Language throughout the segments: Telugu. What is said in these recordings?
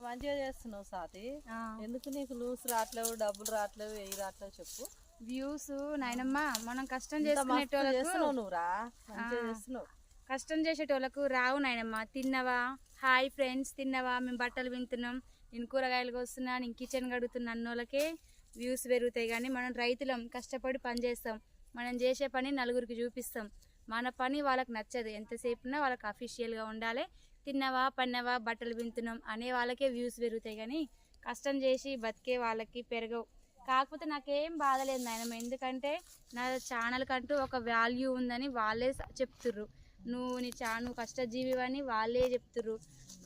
మంచిగా చేస్తున్నావు స్వాతి. ఎందుకు నీకు లూస్ రావట్లేవు, డబ్బులు రావట్లేవు, వెయ్యి రావట్లేవు చెప్పు. వ్యూస్ నాయనమ్మ మనం కష్టం చేసుకునేటోళ్ళకు నువ్వురా మంచిగా చేస్తున్నావు. కష్టం చేసేటోళ్ళకు రావు నాయనమ్మ. తిన్నవా, హాయ్ ఫ్రెండ్స్ తిన్నవా, మేము బట్టలు వింటున్నాం, నేను కూరగాయలు వస్తున్నా, నేను కిచెన్ కడుగుతున్నా అన్నోళ్ళకే వ్యూస్ పెరుగుతాయి. కానీ మనం రైతులం, కష్టపడి పని చేస్తాం, మనం చేసే పని నలుగురికి చూపిస్తాం. మన పని వాళ్ళకి నచ్చదు, ఎంతసేపునా వాళ్ళకి అఫీషియల్గా ఉండాలి. తిన్నవా పన్నవా బట్టలు వింటున్నాం అనే వాళ్ళకే వ్యూస్ పెరుగుతాయి, కానీ కష్టం చేసి బతికే వాళ్ళకి పెరగవు. కాకపోతే నాకేం బాధలేదు నాయనమ్మ, ఎందుకంటే నా ఛానల్ కంటూ ఒక వాల్యూ ఉందని వాళ్ళే చెప్తుర్రు. నువ్వు కష్టజీవి అని వాళ్ళే చెప్తుర్రు.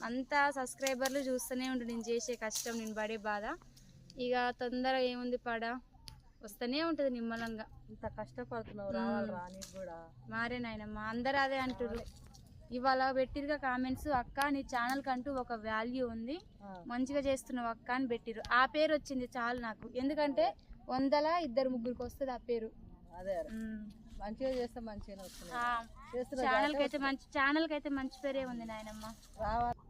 అంతా సబ్స్క్రైబర్లు చూస్తూనే ఉంటారు నేను చేసే కష్టం, నేను పడే బాధ. ఇక తొందర ఏముంది వస్తూనే ఉంటుంది నిమ్మలంగా. ఇంత కష్టపడుతున్నావు, రావాలి రా నీకు కూడా. మారే నాయనమ్మ, అందరూ అదే అంటారు. ఇవాళ పెట్టిరుగా కామెంట్స్, అక్క నీ ఛానల్ కంటూ ఒక వాల్యూ ఉంది, మంచిగా చేస్తున్నావు అక్క అని పెట్టిరు. ఆ పేరు వచ్చింది చాలు నాకు, ఎందుకంటే 100ల 2-3కి వస్తుంది ఆ పేరు. అదే మంచిగా చేస్తే మంచిగా వస్తుంది. ఛానల్కి అయితే మంచి పేరే ఉంది నాయనమ్మ. రావాలి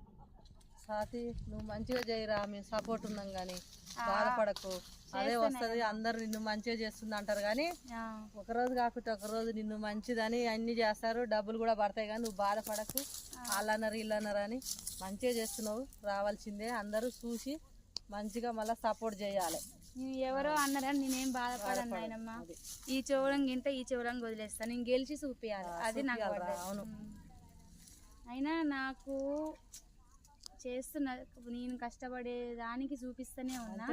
స్వాతి, నువ్వు మంచిగా చేయరా, మేము సపోర్ట్ ఉన్నాం, కానీ బాధపడకు, అదే వస్తుంది. అందరు నిన్ను మంచిగా చేస్తుంది అంటారు, కానీ ఒకరోజు కాకపోతే ఒకరోజు నిన్ను మంచిదని అన్ని చేస్తారు, డబ్బులు కూడా పడతాయి. కానీ నువ్వు బాధపడకు, వాళ్ళన్నారు వీళ్ళన్నారు అని మంచిగా చేస్తున్నావు. రావాల్సిందే, అందరూ చూసి మంచిగా మళ్ళీ సపోర్ట్ చేయాలి. ఎవరో అన్నారని నేనేం బాధపడను నాయనమ్మ. ఈ చెవులం గింట ఈ చెవులం వదిలేస్తాను, నేను గెలిచి చూపియాలి, అది నాకు. అవును, అయినా నాకు చేస్తున్నా, నేను కష్టపడే దానికి చూపిస్తూనే ఉన్నా.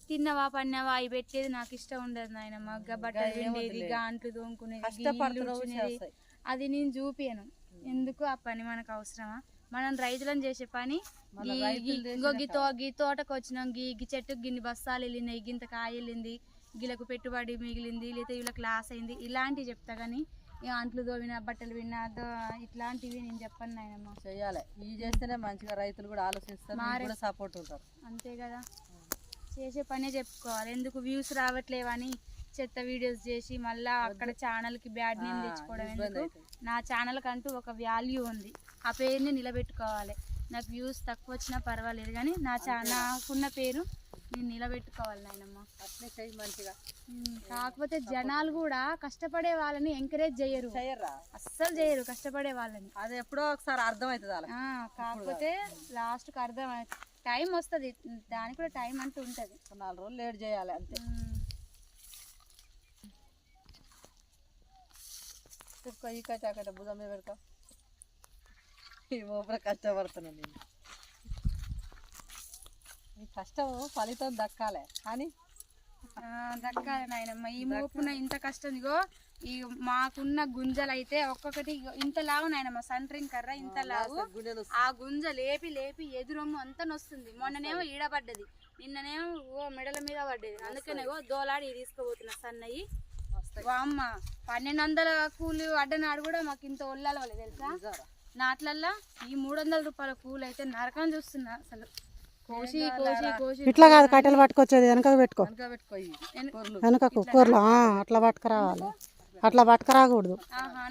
తిన్నవా పన్నవా అవి పెట్టేది నాకు ఇష్టం ఉండదు నాయనమ్మ. బట్టలు పిండేది, అంట్లు తోముకునేది, అది నేను చూపియను. ఎందుకు ఆ పని మనకు అవసరమా? మనం రైతులను చేసే పని. గీ తోటకు వచ్చినాం, గీ చెట్టుకు గిన్ని బస్తాలు వెళ్ళినాయి, గింత కాయ వెళ్ళింది, గిలకు పెట్టుబడి మిగిలింది, లేదా వీళ్ళకి లాస్ అయింది, ఇలాంటివి చెప్తా. కానీ అంట్లు తోవినా బట్టలు విన్నా ఇట్లాంటివి నేను చెప్పను నాయనమ్మ. చెయ్యాలి, ఇవి చేస్తేనే మంచిగా రైతులు కూడా ఆలోచిస్తారు, సపోర్ట్ ఉంటారు. అంతే కదా, చేసే పనే చెప్పుకోవాలి. ఎందుకు వ్యూస్ రావట్లేవని చెత్త వీడియోస్ చేసి మళ్ళీ అక్కడ ఛానల్కి బ్యాడ్ నేమ్ తెచ్చుకోవడం ఎందుకు? నా ఛానల్ కంటూ ఒక వాల్యూ ఉంది, ఆ పేరుని నిలబెట్టుకోవాలి. నాకు వ్యూస్ తక్కువ వచ్చినా పర్వాలేదు, కానీ నాకున్న పేరు నేను నిలబెట్టుకోవాలి నాయనమ్మ. అట్లే చెయ్యి మంచిగా. కాకపోతే జనాలు కూడా కష్టపడే వాళ్ళని ఎంకరేజ్ చేయరు, అస్సలు చేయరు కష్టపడే వాళ్ళని. అది ఎప్పుడో ఒకసారి అర్థమవుతుంది. కాకపోతే లాస్ట్కి అర్థం టైం వస్తుంది, దానికి కూడా టైం అంటూ ఉంటుంది. 4 రోజులు లేట్ చేయాలి అంతే. ఈ కట్ట భుజం మీద పెడతా, కష్టపడుతున్నాను నేను. ఈ కష్టం ఫలితం దక్కాలి, కానీ దక్కాలి నాయనమ్మ. ఈ మోపున ఇంత కష్టం, ఇగో ఈ మాకున్న గుంజలు అయితే ఒక్కొక్కటి ఇంత లావు నాయనమ్మ, సెంటరింగ్ కర్ర ఇంత లావు. ఆ గుంజ లేపి లేపి ఎదురొమ్ము అంతా నొస్తుంది. మొన్ననేమో ఈడబడ్డది, నిన్ననేమో మెడల మీద పడ్డది. అందుకనేగో దోలాడి తీసుకుపోతున్నా సన్నయి. అమ్మ 1200 కూలి అడ్డనాడు కూడా మాకు ఇంత ఒళ్ళాలి వాళ్ళు తెలుసా. నాట్లల్లా ఈ 300 రూపాయల కూలి అయితే నరకం చూస్తున్నా అసలు. కోసి కోసి కోసి ఇట్లా కాదు, కట్టెలు పట్టుకొచ్చేది వెనక పెట్టుకో, వెనకకు కూరలు అట్లా పట్టుకురావాలి, అట్లా పట్టుకురాకూడదు,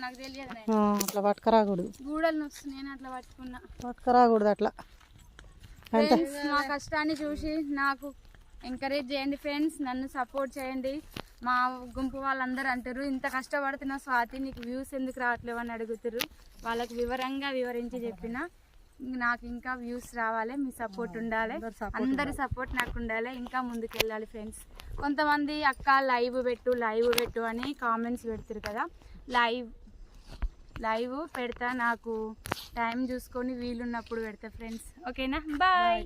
నాకు తెలియదు అట్లా పట్టుకురాకూడదు. గూడలు నొస్తుంది, అట్లా పట్టుకురాకూడదు అట్లా. మా కష్టాన్ని చూసి నాకు ఎంకరేజ్ చేయండి ఫ్రెండ్స్, నన్ను సపోర్ట్ చేయండి. మా గుంపు వాళ్ళందరూ అంటారు, ఇంత కష్టపడుతున్నా స్వాతి నీకు వ్యూస్ ఎందుకు రావట్లేవు అని అడుగుతారు. వాళ్ళకి వివరించి చెప్పిన నాకు ఇంకా వ్యూస్ రావాలి, మీ సపోర్ట్ ఉండాలి, అందరి సపోర్ట్ నాకు ఉండాలి, ఇంకా ముందుకు వెళ్ళాలి ఫ్రెండ్స్. కొంతమంది అక్క లైవ్ పెట్టు అని కామెంట్స్ పెడతారు కదా, లైవ్ పెడతా, నాకు టైం చూసుకొని వీలున్నప్పుడు పెడతా ఫ్రెండ్స్. ఓకేనా, బాయ్.